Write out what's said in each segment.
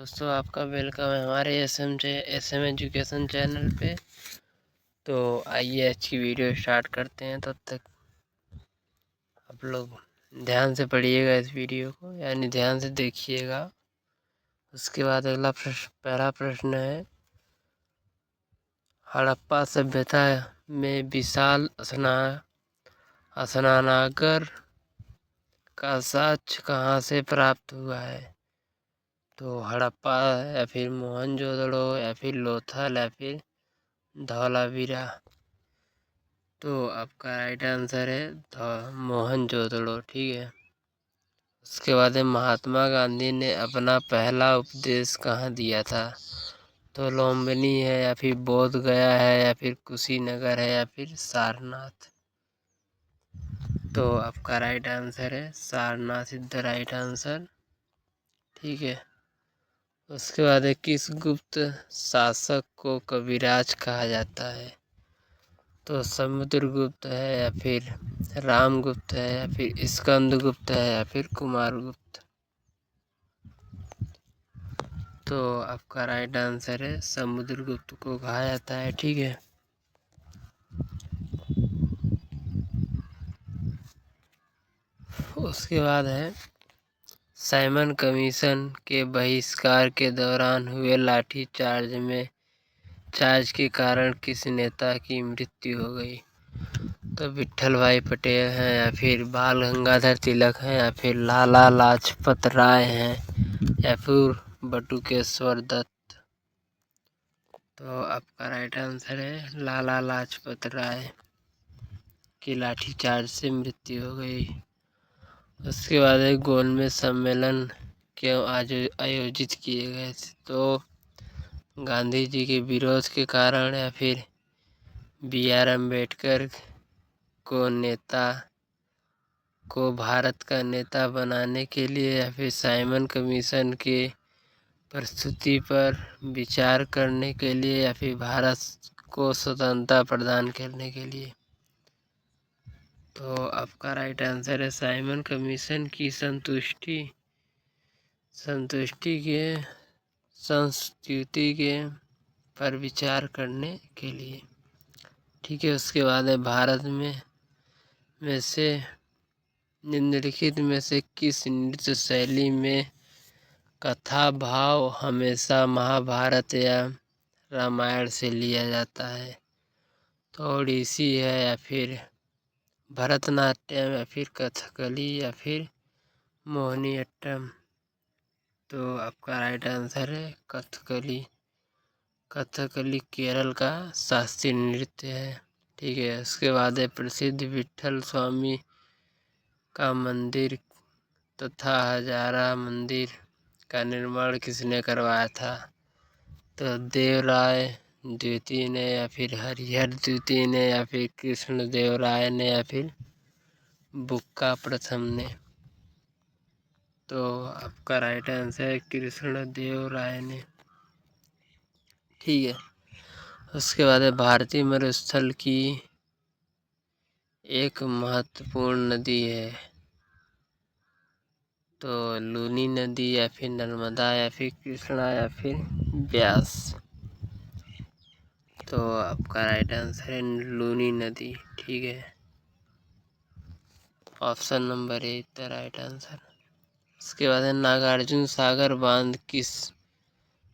दोस्तों, आपका वेलकम है हमारे एस एम एजुकेशन चैनल पे। तो आइए आज की वीडियो स्टार्ट करते हैं। तब तक आप लोग ध्यान से पढ़िएगा इस वीडियो को, यानी ध्यान से देखिएगा। उसके बाद पहला प्रश्न है, हड़प्पा सभ्यता में विशाल स्नानागार का साक्ष्य कहाँ से प्राप्त हुआ है? तो हड़प्पा या फिर मोहनजोदड़ो या फिर लोथल या फिर धौलावीरा। तो आपका राइट आंसर है मोहनजोदड़ो। ठीक है। उसके बाद महात्मा गांधी ने अपना पहला उपदेश कहाँ दिया था? तो लुम्बिनी है या फिर बोध गया है या फिर कुशीनगर है या फिर सारनाथ। तो आपका राइट आंसर है Sarnath is the right answer. ठीक है। उसके बाद किस गुप्त शासक को कविराज कहा जाता है? तो समुद्रगुप्त है या फिर रामगुप्त है या फिर स्कंदगुप्त है या फिर कुमारगुप्त। तो आपका राइट आंसर है समुद्रगुप्त को कहा जाता है। ठीक है। उसके बाद है, साइमन कमीशन के बहिष्कार के दौरान हुए चार्ज के कारण किस नेता की मृत्यु हो गई? तो विट्ठल भाई पटेल हैं या फिर बाल गंगाधर तिलक हैं या फिर लाला लाजपत राय हैं या फिर बटुकेश्वर दत्त। तो आपका राइट आंसर है लाला लाजपत राय की लाठीचार्ज से मृत्यु हो गई। उसके बाद एक गोलमेज सम्मेलन क्यों आयोजित किए गए थे? तो गांधी जी के विरोध के कारण या फिर B.R. अम्बेडकर को भारत का नेता बनाने के लिए या फिर साइमन कमीशन के प्रस्तुति पर विचार करने के लिए या फिर भारत को स्वतंत्रता प्रदान करने के लिए। तो आपका राइट आंसर है साइमन कमीशन की संस्तुति के पर विचार करने के लिए। ठीक है। उसके बाद है, भारत में से निम्नलिखित में से किस नृत्य शैली में कथा भाव हमेशा महाभारत या रामायण से लिया जाता है? तो ओडिसी है या फिर भरतनाट्यम या फिर कथकली या फिर मोहिनीअट्टम। तो आपका राइट आंसर है कथकली। कथकली केरल का शास्त्रीय नृत्य है। ठीक है। उसके बाद है, प्रसिद्ध विट्ठल स्वामी का मंदिर तथा हजारा मंदिर का निर्माण किसने करवाया था? तो देवराय द्वितीय ने या फिर हरिहर द्वितीय ने या फिर कृष्ण देव राय ने या फिर बुक्का प्रथम ने। तो आपका राइट आंसर है कृष्ण देव राय ने। ठीक है। उसके बाद है, भारतीय मरुस्थल की एक महत्वपूर्ण नदी है। तो लूनी नदी या फिर नर्मदा या फिर कृष्णा या फिर ब्यास। तो आपका राइट आंसर है लूनी नदी। ठीक है। Option number A the right answer. उसके बाद है, नागार्जुन सागर बांध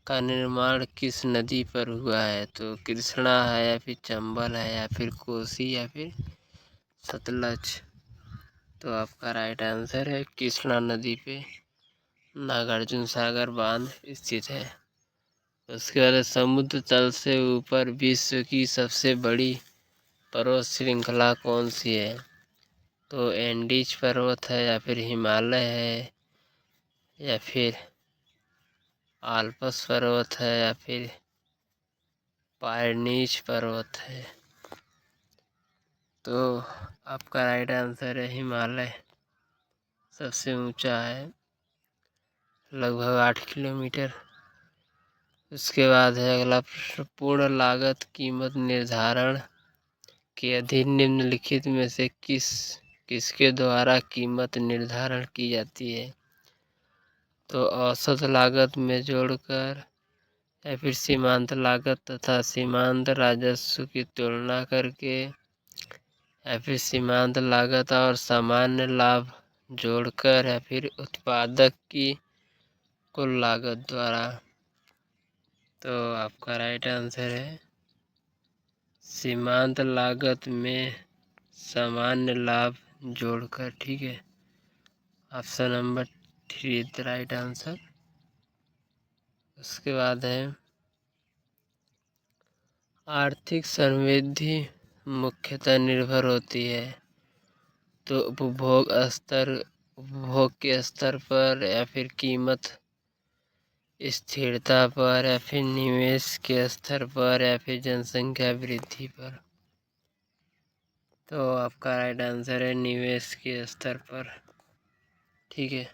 का निर्माण किस नदी पर हुआ है? तो कृष्णा है या फिर चंबल है या फिर कोसी या फिर सतलज। तो आपका राइट आंसर है कृष्णा नदी पे नागार्जुन सागर बांध स्थित है। उसके बाद समुद्र तल से ऊपर विश्व की सबसे बड़ी पर्वत श्रृंखला कौन सी है? तो एंडीज पर्वत है या फिर हिमालय है या फिर आल्प्स पर्वत है या फिर पायनीज पर्वत है। तो आपका राइट आंसर है हिमालय सबसे ऊंचा है, लगभग 8 किलोमीटर। उसके बाद है अगला प्रश्न, पूर्ण लागत कीमत निर्धारण के अधीन निम्नलिखित में से किसके द्वारा कीमत निर्धारण की जाती है? तो औसत लागत में जोड़कर या फिर सीमांत लागत तथा सीमांत राजस्व की तुलना करके या फिर सीमांत लागत और सामान्य लाभ जोड़कर या फिर उत्पादक की कुल लागत द्वारा। तो आपका राइट आंसर है सीमांत लागत में सामान्य लाभ जोड़कर। ठीक है, option number 3 the right answer. उसके बाद है आर्थिक समृद्धि मुख्यतः निर्भर होती है तो उपभोग के स्तर पर या फिर कीमत स्थिरता पर या फिर निवेश के स्तर पर या फिर जनसंख्या वृद्धि पर। तो आपका राइट आंसर है निवेश के स्तर पर। ठीक है,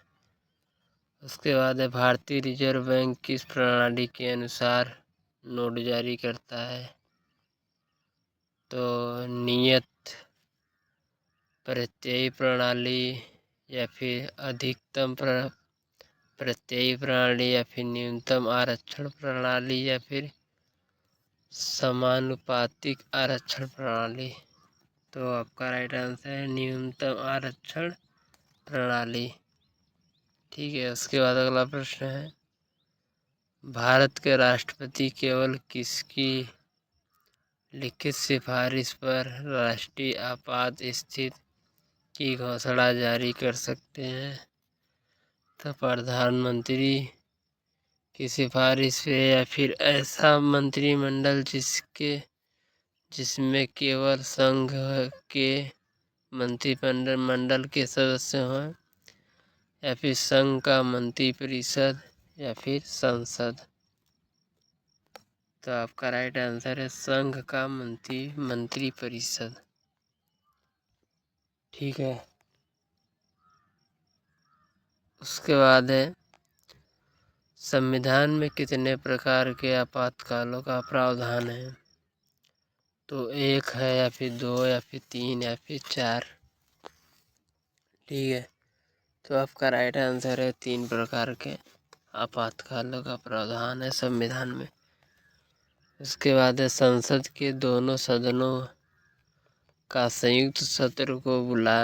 उसके बाद है भारतीय रिजर्व बैंक किस प्रणाली के अनुसार नोट जारी करता है। तो नियत प्रत्ययी प्रणाली या फिर अधिकतम प्रत्ययी प्रणाली या फिर न्यूनतम आरक्षण प्रणाली या फिर समानुपातिक आरक्षण प्रणाली। तो आपका राइट आंसर है न्यूनतम आरक्षण प्रणाली। ठीक है, उसके बाद अगला प्रश्न है भारत के राष्ट्रपति केवल किसकी लिखित सिफारिश पर राष्ट्रीय आपात स्थिति की घोषणा जारी कर सकते हैं। तो प्रधानमंत्री की सिफारिश पे या फिर ऐसा मंत्रिमंडल जिसमें केवल संघ के मंत्रिमंडल के सदस्य हों या फिर संघ का मंत्रिपरिषद या फिर संसद। तो आपका राइट आंसर है संघ का मंत्रिपरिषद। ठीक है, उसके बाद है संविधान में कितने प्रकार के आपातकालों का प्रावधान है। तो 1 है या फिर 2 या फिर 3 या फिर 4। ठीक है, तो आपका राइट आंसर है 3 प्रकार के आपातकालों का प्रावधान है संविधान में। उसके बाद है संसद के दोनों सदनों का संयुक्त सत्र को बुला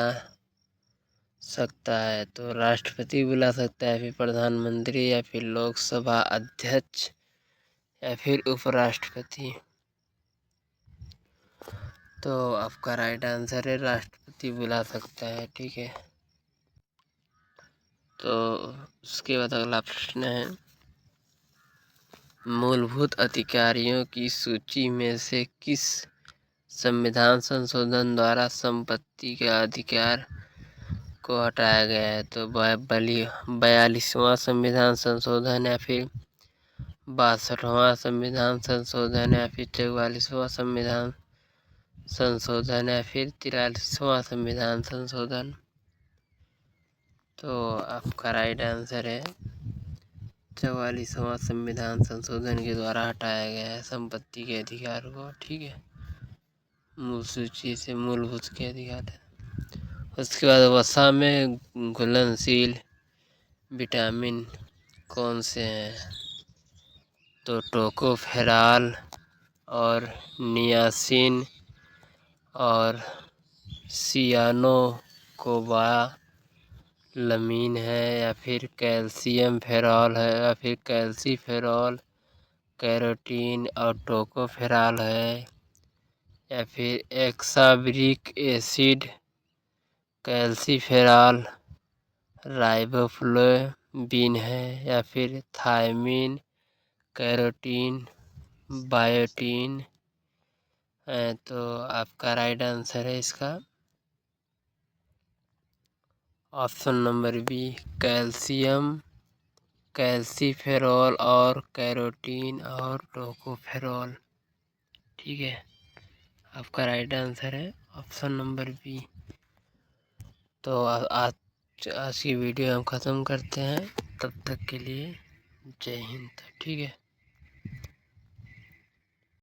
सकता है। तो राष्ट्रपति बुला सकता है, फिर प्रधानमंत्री या फिर लोकसभा अध्यक्ष या फिर उपराष्ट्रपति। तो आपका राइट आंसर है राष्ट्रपति बुला सकता है। ठीक है, तो उसके बाद अगला प्रश्न है मूलभूत अधिकारियों की सूची में से किस संविधान संशोधन द्वारा संपत्ति के अधिकार को हटाया गया है। तो 42वां संविधान संशोधन या फिर 62वां संविधान संशोधन या फिर 44वां संविधान संशोधन या फिर 43वां संविधान संशोधन। तो आपका राइट आंसर है 44वां संविधान संशोधन के द्वारा हटाया गया है संपत्ति के अधिकार को। ठीक है, मूल सूची से मूलभूत के अधिकार है। उसके बाद वसा में घुलनशील विटामिन कौन से हैं। तो टोकोफेरॉल और नियासिन और सियानोकोबालामीन है या फिर कैल्शियम फेरॉल है या फिर कैल्सीफेरॉल, कैरोटीन और टोकोफेरॉल है या फिर एक्साबिरिक एसिड, कैल्सीफेरॉल, राइबोफ्लाविन है या फिर थायमीन, कैरोटीन, बायोटीन है। तो आपका राइट आंसर है इसका option number B calcium, calciferol और कैरोटीन और टोकोफेरॉल। ठीक है, आपका राइट आंसर है ऑप्शन नंबर बी। तो आज की वीडियो हम ख़त्म करते हैं, तब तक के लिए जय हिंद। ठीक है।